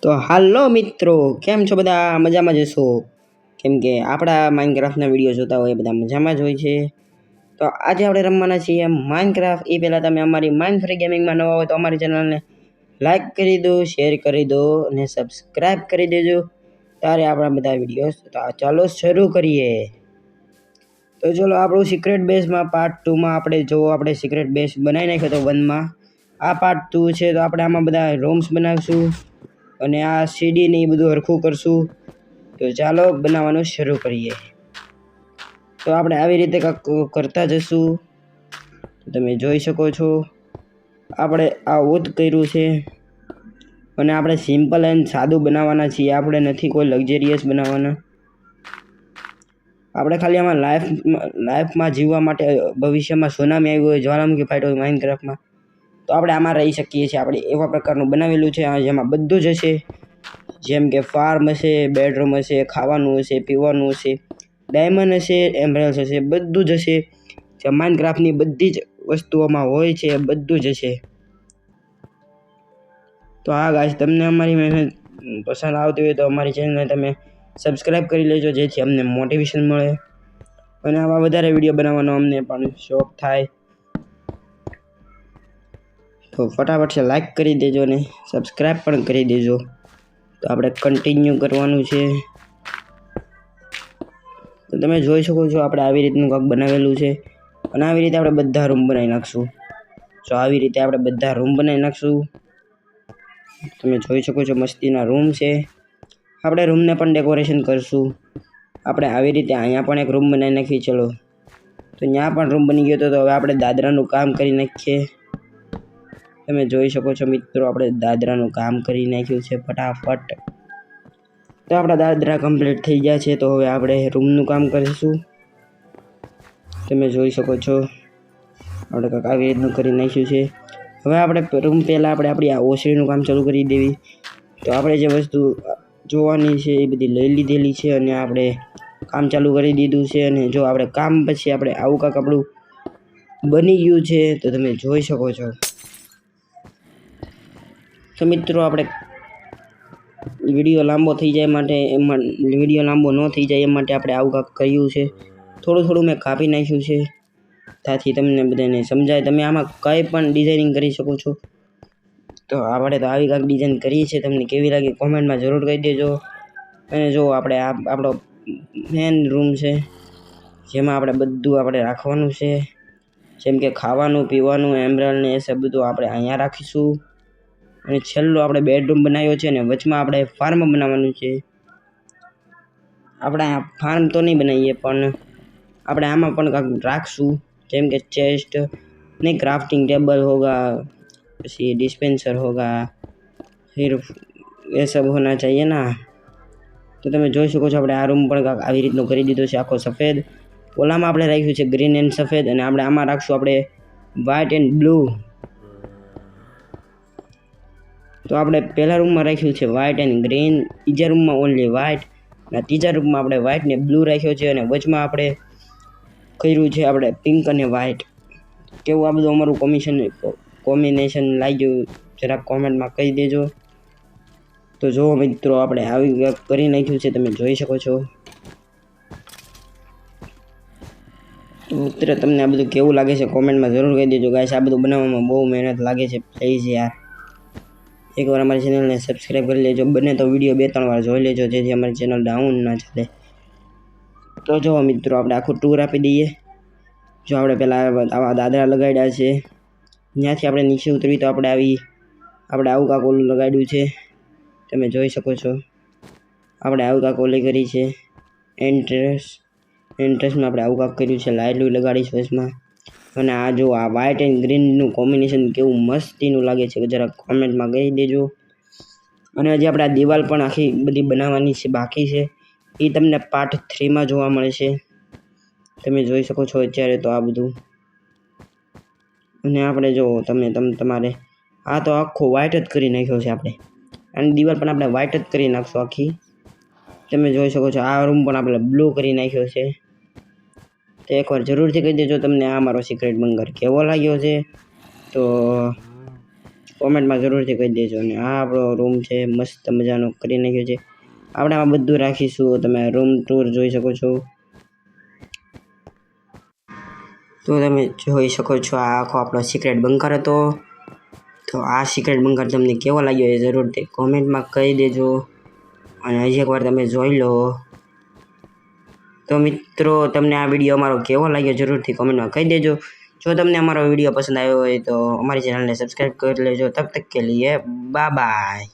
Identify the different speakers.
Speaker 1: તો હાલો મિત્રો, કેમ છો બધા? મજામાં જ હશો? કેમ કે આપણા માઇનક્રાફ્ટના વિડીયો જોતા હોય બધા મજામાં જ હોય છે. તો આજે આપણે રમવાના છીએ માઇનક્રાફ્ટ. એ પહેલાં તમે અમારી માઇનફ્રી ગેમિંગમાં નવા હોય તો અમારી ચેનલને લાઇક કરી દો, શેર કરી દો અને સબસ્ક્રાઈબ કરી દેજો. ત્યારે આપણા બધા વિડીયોઝ. તો ચાલો શરૂ કરીએ. તો ચલો આપણું સિક્રેટ બેઝમાં પાર્ટ 2માં આપણે સિક્રેટ બેઝ બનાવી નાખ્યો તો 1માં. આ પાર્ટ 2 છે. તો આપણે આમાં બધા રૂમ્સ બનાવીશું અને આ સીડી ને એ બધું હરખું કરશું. તો ચાલો બનાવવાનું શરૂ કરીએ. તો આપણે આવી રીતે કંઈક કરતા જશું. તમે જોઈ શકો છો આપણે આ ઓત કર્યું છે અને આપણે સિમ્પલ એન્ડ સાદું બનાવવાના છીએ. આપણે નથી કોઈ લક્ઝરિયસ બનાવવાના. આપણે ખાલી આમાં લાઈફમાં જીવવા માટે ભવિષ્યમાં સુનામી આવ્યું હોય, જ્વાલામુખી ફાટ્યો હોય માઇનક્રાફ્ટમાં, તો આપણે આમાં રહી શકીએ છીએ. આપણે એવા પ્રકારનું બનાવેલું છે જેમાં બધું જ હશે. જેમ કે ફાર્મ હશે, બેડરૂમ હશે, ખાવાનું હશે, પીવાનું હશે, ડાયમંડ હશે, એમરલ્સ હશે, બધું જ હશે. જે માઇનક્રાફ્ટની બધી જ વસ્તુઓમાં હોય છે બધું જ હશે. તો હા ગાઈસ, તમને અમારી મહેનત પસંદ આવતી હોય તો અમારી ચેનલને તમે સબસ્ક્રાઈબ કરી લેજો, જેથી અમને મોટિવેશન મળે અને આવા વધારે વિડીયો બનાવવાનો અમને પણ શોખ થાય. તો ફટાફટ છે લાઈક કરી દેજો ને સબસ્ક્રાઈબ પણ કરી દેજો. તો આપણે કન્ટિન્યુ કરવાનું છે. તો તમે જોઈ શકો છો આપણે આવી રીતનું કંઈક બનાવેલું છે અને આવી રીતે આપણે બધા રૂમ બનાવી નાખશું. તો આવી રીતે આપણે બધા રૂમ બનાવી નાખશું. તમે જોઈ શકો છો મસ્તીના રૂમ છે. આપણે રૂમને પણ ડેકોરેશન કરશું. આપણે આવી રીતે અહીંયા પણ એક રૂમ બનાવી નાખીએ. ચલો, તો ત્યાં પણ રૂમ બની ગયો તો હવે આપણે દાદરાનું કામ કરી નાખીએ. તમે જોઈ શકો છો મિત્રો, આપણે દાદરાનું કામ કરી નાખ્યું છે ફટાફટ. તો આપણા દાદરા કમ્પ્લીટ થઈ ગયા છે. તો હવે આપણે રૂમનું કામ કરીશું. તમે જોઈ શકો છો આપણે કંઈક આવી રીતનું કરી નાખ્યું છે. હવે આપણે રૂમ પહેલાં આપણે આપણી આ ઓસરીનું કામ ચાલુ કરી દેવી. તો આપણે જે વસ્તુ જોવાની છે એ બધી લઈ લીધેલી છે અને આપણે કામ ચાલુ કરી દીધું છે. અને જો આપણે કામ પછી આપણે આવું કાંક આપણું બની ગયું છે. તો તમે જોઈ શકો છો. તો મિત્રો, આપણે વિડીયો લાંબો થઈ જાય માટે વિડીયો લાંબો ન થઈ જાય એ માટે આપણે આવું કાંક કર્યું છે. થોડું મેં કાપી નાખ્યું છે ત્યાંથી તમને બધાને સમજાય. તમે આમાં કંઈ પણ ડિઝાઇનિંગ કરી શકો છો. તો આપણે તો આવી કાંઈક ડિઝાઇન કરીએ છીએ. તમને કેવી લાગી કોમેન્ટમાં જરૂર કહી દેજો. અને જો આપણે આપણો મેન રૂમ છે જેમાં આપણે બધું આપણે રાખવાનું છે. જેમ કે ખાવાનું, પીવાનું, એમરલ્ડ ને એ સબ બધું આપણે અહીંયા રાખીશું. અને છેલ્લો આપણે બેડરૂમ બનાવ્યો છે અને વચમાં આપણે ફાર્મ બનાવવાનું છે. આપણે આ ફાર્મ તો નહીં બનાવીએ પણ આપણે આમાં પણ કાંઈક રાખશું. જેમ કે ચેસ્ટ नहीं, क्राफ्टिंग टेबल होगा, પછી डिस्पेंसर होगा, फिर ये सब होना चाहिए ना. તો તમે જોઈ શકો છો આપણે આ રૂમ પણ કાંઈક આવી રીતનો કરી દીધો છે આખો સફેદ. ઓલામાં આપણે રાખ્યું છે ગ્રીન એન્ડ સફેદ અને આપણે આમાં રાખશું આપણે વ્હાઇટ એન્ડ બ્લુ. તો આપણે પહેલા રૂમમાં રાખ્યું છે વ્હાઇટ એન્ડ ગ્રીન, બીજા રૂમમાં ઓનલી વ્હાઇટ અને ત્રીજા રૂમમાં આપણે વ્હાઇટ ને બ્લુ રાખ્યો છે અને વચમાં આપણે કર્યું છે આપણે પિંક અને વ્હાઇટ. કેવું આ બધું અમારું કોમ્બિનેશન લાગ્યું જરાક કોમેન્ટમાં કહી દેજો. તો જો મિત્રો, આપણે આવી કરી નાખ્યું છે. તમે જોઈ શકો છો. તો મિત્ર, તમને આ બધું કેવું લાગે છે કોમેન્ટમાં જરૂર કહી દેજો. ગાઈસ, આ બધું બનાવવામાં બહુ મહેનત લાગે છે. પ્લીઝ યાર, એકવાર અમારી ચેનલને સબસ્ક્રાઈબ કરી લેજો. બને તો વિડીયો 2-3 વાર જોઈ લેજો, જેથી અમારી ચેનલ ડાઉન ના ચાલે. તો જો મિત્રો, આપણે આખું ટૂર આપી દઈએ. જો આપણે પહેલાં આવા દાદરા લગાડ્યા છે, ત્યાંથી આપણે નીચે ઉતરવી તો આપણે આવું કાંક ઓલું લગાડ્યું છે. તમે જોઈ શકો છો આપણે આવું કાંક ઓલી કરી છે. એન્ટ્રન્સમાં આપણે આવું કાંક કર્યું છે. લાઇટ લગાડીશું વચમાં. અને આ જો આ વ્હાઇટ એન્ડ ગ્રીનનું કોમ્બિનેશન કેવું મસ્તીનું લાગે છે જરા કોમેન્ટમાં કહી દેજો. અને હજી આપણે આ દિવાલ પણ આખી બધી બનાવવાની છે, બાકી છે. એ તમને પાર્ટ 3માં જોવા મળે છે. તમે જોઈ શકો છો અત્યારે તો આ બધું. અને આપણે જો તમારે આ તો આખો વ્હાઇટ જ કરી નાખ્યો છે આપણે. અને દિવાલ પણ આપણે વ્હાઇટ જ કરી નાખશું આખી. તમે જોઈ શકો છો આ રૂમ પણ આપણે બ્લુ કરી નાખ્યો છે. તો એકવાર જરૂરથી કહી દેજો તમને આ મારો સિક્રેટ બંગર કેવો લાગ્યો છે. તો કોમેન્ટમાં જરૂરથી કહી દેજો. અને આ આપણો રૂમ છે, મસ્ત મજાનો કરી નાખ્યો છે. આપણે આમાં બધું રાખીશું. તમે રૂમ ટૂર જોઈ શકો છો. તો તમે જોઈ શકો છો આ આખો આપણો સિક્રેટ બંકર હતો. તો આ સિક્રેટ બંકર તમને કેવો લાગ્યો એ જરૂરથી કોમેન્ટમાં કહી દેજો. અને હજી એકવાર તમે જોઈ લો. તો મિત્રો તમને આ વિડીયો અમારો કેવો લાગ્યો જરૂરથી કોમેન્ટમાં કહી દેજો. જો તમને અમારો વિડીયો પસંદ આવ્યો હોય તો અમારી ચેનલને સબસ્ક્રાઈબ કરી લેજો. તબ તક કે લીએ બાય બાય.